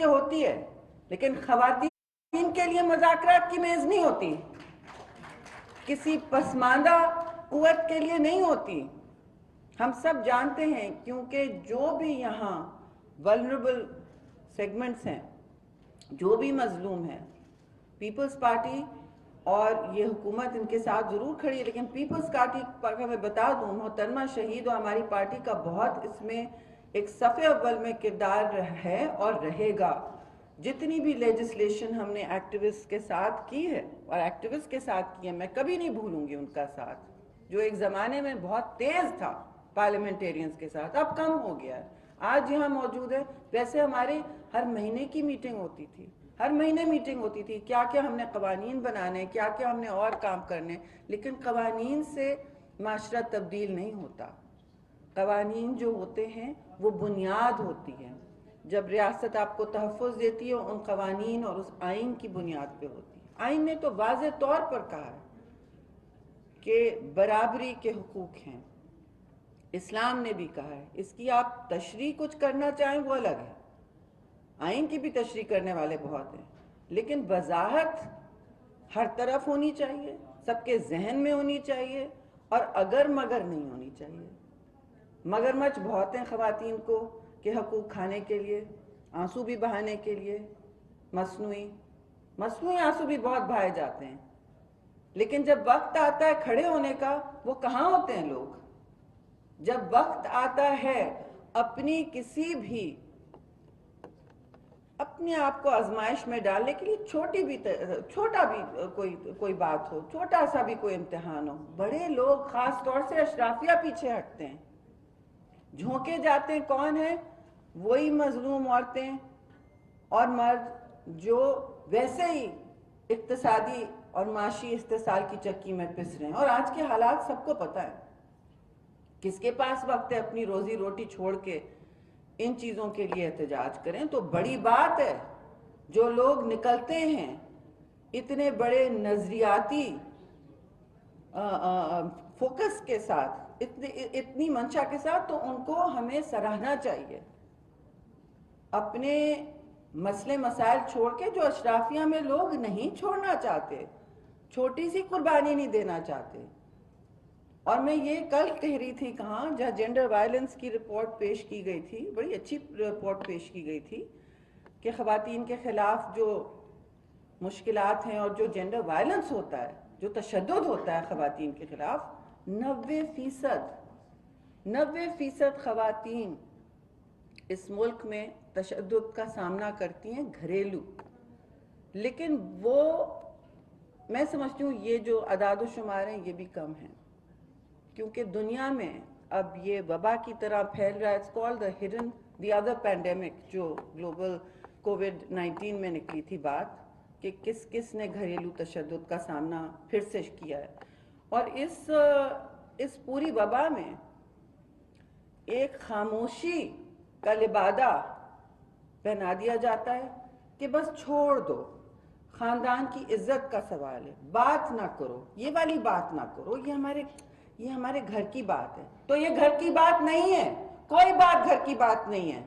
لیے ہوتی ہے، لیکن خواتین کے لیے مذاکرات کی میز نہیں ہوتی، کسی پسماندہ قوت کے لیے نہیں ہوتی۔ ہم سب جانتے ہیں، کیونکہ جو بھی یہاں ولنریبل سیگمنٹس ہیں، جو بھی مظلوم ہیں، پیپلز پارٹی اور یہ حکومت ان کے ساتھ ضرور کھڑی ہے، لیکن پیپلز پارٹی میں بتا دوں، محترمہ شہید اور ہماری پارٹی کا بہت اس میں ایک صف اول میں کردار ہے اور رہے گا۔ جتنی بھی لیجسلیشن ہم نے ایکٹیوسٹ کے ساتھ کی ہے اور ایکٹیوسٹ کے ساتھ کی ہے، میں کبھی نہیں بھولوں گی ان کا ساتھ، جو ایک زمانے میں بہت تیز تھا پارلیمنٹیرینز کے ساتھ، اب کم ہو گیا ہے، آج یہاں موجود ہے۔ ویسے ہماری ہر مہینے کی میٹنگ ہوتی تھی، ہر مہینے میٹنگ ہوتی تھی، کیا کیا ہم نے قوانین بنانے، کیا کیا ہم نے اور کام کرنے، لیکن قوانین سے معاشرہ تبدیل نہیں ہوتا۔ قوانین جو ہوتے ہیں وہ بنیاد ہوتی ہے، جب ریاست آپ کو تحفظ دیتی ہے ان قوانین اور اس آئین کی بنیاد پہ ہوتی ہے۔ آئین نے تو واضح طور پر کہا ہے کہ برابری کے حقوق ہیں، اسلام نے بھی کہا ہے، اس کی آپ تشریح کچھ کرنا چاہیں وہ الگ ہے، آئین کی بھی تشریح کرنے والے بہت ہیں، لیکن وضاحت ہر طرف ہونی چاہیے، سب کے ذہن میں ہونی چاہیے، اور اگر مگر نہیں ہونی چاہیے۔ مگرمچھ بہت ہیں خواتین کو کہ حقوق کھانے کے لیے، آنسو بھی بہانے کے لیے، مصنوعی آنسو بھی بہت بہائے جاتے ہیں، لیکن جب وقت آتا ہے کھڑے ہونے کا، وہ کہاں ہوتے ہیں لوگ؟ جب وقت آتا ہے اپنی کسی بھی اپنے آپ کو آزمائش میں ڈالنے کے لیے، چھوٹا بھی کوئی بات ہو، چھوٹا سا بھی کوئی امتحان ہو، بڑے لوگ خاص طور سے اشرافیہ پیچھے ہٹتے ہیں، جھونکے جاتے ہیں۔ کون ہیں؟ وہی مظلوم عورتیں اور مرد جو ویسے ہی اقتصادی اور معاشی استحصال کی چکی میں پس رہے ہیں، اور آج کے حالات سب کو پتہ ہے۔ کس کے پاس وقت ہے اپنی روزی روٹی چھوڑ کے ان چیزوں کے لیے احتجاج کریں؟ تو بڑی بات ہے جو لوگ نکلتے ہیں اتنے بڑے نظریاتی فوکس کے ساتھ، اتنی منشا کے ساتھ، تو ان کو ہمیں سراہنا چاہیے۔ اپنے مسئلے مسائل چھوڑ کے، جو اشرافیہ میں لوگ نہیں چھوڑنا چاہتے، چھوٹی سی قربانی نہیں دینا چاہتے۔ اور میں یہ کل کہہ رہی تھی کہاں، جہاں جینڈر وائلنس کی رپورٹ پیش کی گئی تھی، بڑی اچھی رپورٹ پیش کی گئی تھی کہ خواتین کے خلاف جو مشکلات ہیں اور جو جینڈر وائلنس ہوتا ہے، جو تشدد ہوتا ہے خواتین کے خلاف، 90% خواتین اس ملک میں تشدد کا سامنا کرتی ہیں گھریلو۔ لیکن وہ، میں سمجھتی ہوں یہ جو اعداد و شمار ہیں یہ بھی کم ہیں، کیونکہ دنیا میں اب یہ وبا کی طرح پھیل رہا ہے۔ It's called the other pandemic, جو گلوبل کووڈ-19 میں نکلی تھی بات، کہ کس کس نے گھریلو تشدد کا سامنا پھر سے کیا ہے۔ اور اس پوری وبا میں ایک خاموشی کا لبادہ پہنا دیا جاتا ہے کہ بس چھوڑ دو، خاندان کی عزت کا سوال ہے، بات نہ کرو، یہ والی بات نہ کرو، یہ ہمارے گھر کی بات ہے۔ تو یہ گھر کی بات نہیں ہے، کوئی بات گھر کی بات نہیں ہے۔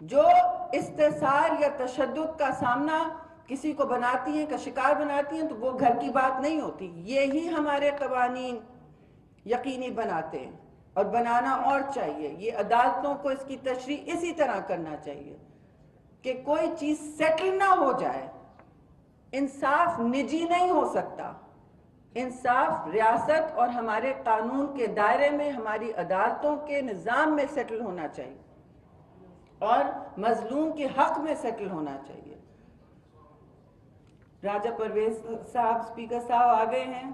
جو استحصال یا تشدد کا سامنا کسی کو بناتی ہیں، کا شکار بناتی ہیں، تو وہ گھر کی بات نہیں ہوتی۔ یہی ہمارے قوانین یقینی بناتے ہیں، اور بنانا اور چاہیے۔ یہ عدالتوں کو اس کی تشریح اسی طرح کرنا چاہیے کہ کوئی چیز سیٹل نہ ہو جائے۔ انصاف نجی نہیں ہو سکتا، انصاف ریاست اور ہمارے قانون کے دائرے میں، ہماری عدالتوں کے نظام میں سیٹل ہونا چاہیے، اور مظلوم کے حق میں سیٹل ہونا چاہیے۔ راجہ پرویز صاحب، اسپیکر صاحب آ گئے ہیں،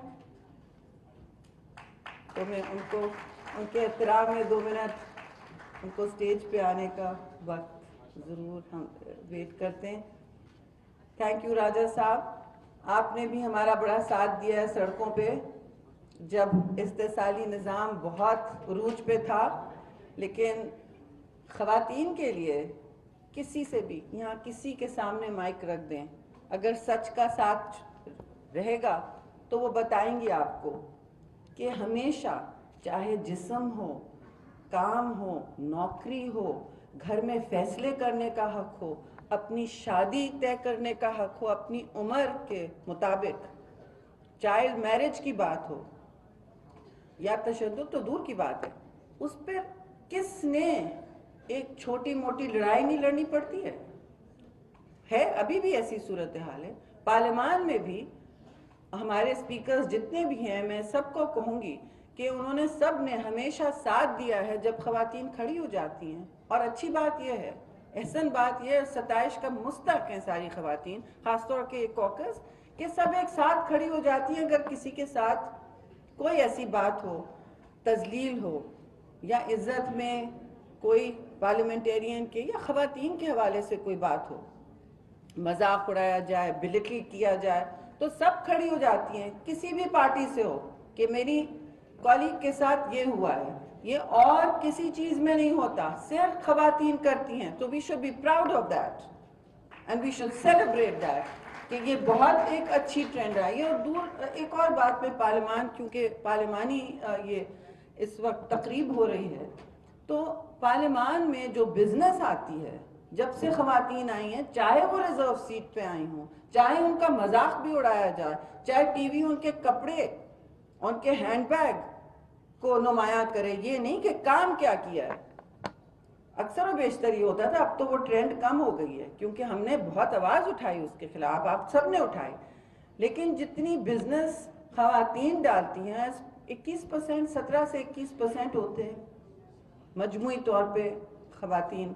تو میں ان کے احترام میں 2 منٹ ان کو سٹیج پہ آنے کا وقت ضرور ہم ویٹ کرتے ہیں۔ تھینک یو راجہ صاحب، آپ نے بھی ہمارا بڑا ساتھ دیا ہے سڑکوں پہ، جب استحصالی نظام بہت عروج پہ تھا۔ لیکن خواتین کے لیے کسی سے بھی، یہاں کسی کے سامنے مائک رکھ دیں، اگر سچ کا ساتھ رہے گا تو وہ بتائیں گی آپ کو کہ ہمیشہ، چاہے جسم ہو، کام ہو، نوکری ہو، گھر میں فیصلے کرنے کا حق ہو، اپنی شادی طے کرنے کا حق ہو اپنی عمر کے مطابق، چائلڈ میرج کی بات ہو یا تشدد تو دور کی بات ہے، اس پر کس نے ایک چھوٹی موٹی لڑائی نہیں لڑنی پڑتی ہے ابھی بھی ایسی صورتحال ہے۔ پارلیمان میں بھی ہمارے اسپیکرز جتنے بھی ہیں، میں سب کو کہوں گی کہ انہوں نے سب نے ہمیشہ ساتھ دیا ہے جب خواتین کھڑی ہو جاتی ہیں، اور اچھی بات یہ ہے، احسن بات یہ ہے، ستائش کا مستحق ہیں ساری خواتین، خاص طور کے ایک کوکس، کہ سب ایک ساتھ کھڑی ہو جاتی ہیں اگر کسی کے ساتھ کوئی ایسی بات ہو، تذلیل ہو یا عزت میں کوئی پارلیمنٹیرین کے یا خواتین کے حوالے سے کوئی بات ہو، مذاق اڑایا جائے، بلٹل کیا جائے، تو سب کھڑی ہو جاتی ہیں، کسی بھی پارٹی سے ہو، کہ میری کالیگ کے ساتھ یہ ہوا ہے۔ یہ اور کسی چیز میں نہیں ہوتا، صرف خواتین کرتی ہیں، تو we should be proud of that and we should celebrate that کہ یہ بہت ایک اچھی ٹرینڈ ہے۔ یہ دور ایک اور بات میں پارلیمان، کیونکہ پارلیمانی یہ اس وقت تقریب ہو رہی ہے، تو پارلیمان میں جو بزنس آتی ہے، جب سے خواتین آئی ہیں، چاہے وہ ریزرو سیٹ پہ آئی ہوں، چاہے ان کا مذاق بھی اڑایا جائے، چاہے ٹی وی ان کے کپڑے، ان کے ہینڈ بیگ کو نمایاں کرے، یہ نہیں کہ کام کیا کیا ہے۔ اکثر و بیشتر یہ ہوتا تھا، اب تو وہ ٹرینڈ کم ہو گئی ہے کیونکہ ہم نے بہت آواز اٹھائی اس کے خلاف، آپ سب نے اٹھائی، لیکن جتنی بزنس خواتین ڈالتی ہیں 21%، 17 سے 21% ہوتے ہیں مجموعی طور پہ خواتین،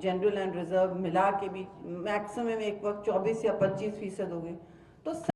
جنرل اینڈ ریزرو ملا کے بھی میکسیمم ایک وقت 24 یا 25% ہو گئے، تو